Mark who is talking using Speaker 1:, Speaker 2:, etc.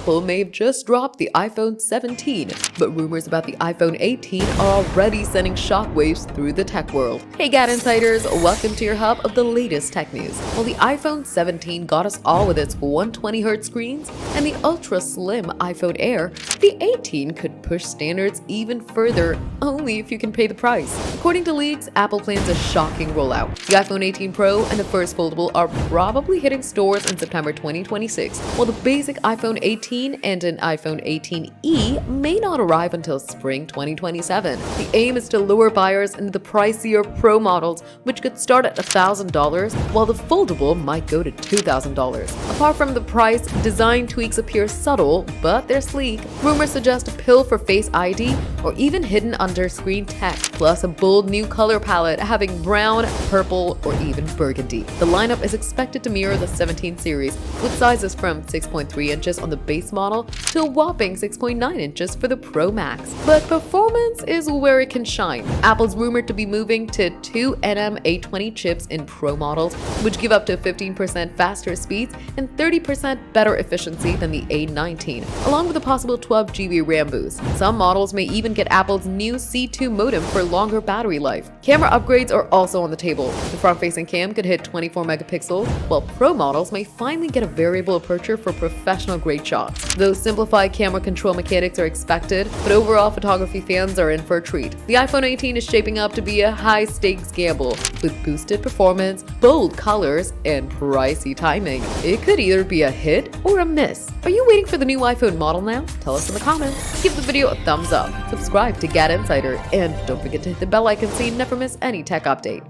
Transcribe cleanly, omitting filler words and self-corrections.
Speaker 1: Apple may have just dropped the iPhone 17, but rumors about the iPhone 18 are already sending shockwaves through the tech world. Hey GadInsiders, welcome to your hub of the latest tech news. While the iPhone 17 got us all with its 120Hz screens and the ultra-slim iPhone Air, the 18 could push standards even further, only if you can pay the price. According to leaks, Apple plans a shocking rollout. The iPhone 18 Pro and the first foldable are probably hitting stores in September 2026, while the basic iPhone 18 and an iPhone 18e may not arrive until spring 2027. The aim is to lure buyers into the pricier Pro models, which could start at $1,000, while the foldable might go to $2,000. Apart from the price, design tweaks appear subtle, but they're sleek. Rumors suggest a pill for Face ID or even hidden under screen tech, plus a bold new color palette having brown, purple, or even burgundy. The lineup is expected to mirror the 17 series, with sizes from 6.3 inches on the base model to a whopping 6.9 inches for the Pro Max. But performance is where it can shine. Apple's rumored to be moving to two NM820 chips in Pro models, which give up to 15% faster speeds and 30% better efficiency than the A19, along with a possible 12GB RAM boost. Some models may even get Apple's new C2 modem for longer battery life. Camera upgrades are also on the table. The front-facing cam could hit 24 megapixels, while Pro models may finally get a variable aperture for professional-grade shots. Those simplified camera control mechanics are expected, but overall photography fans are in for a treat. The iPhone 18 is shaping up to be a high-stakes gamble, with boosted performance, bold colors, and pricey timing. It could either be a hit or a miss. Are you waiting for the new iPhone model now? Tell us in the comments. Give the video a thumbs up, subscribe to GadInsider, and don't forget to hit the bell icon so you never miss any tech update.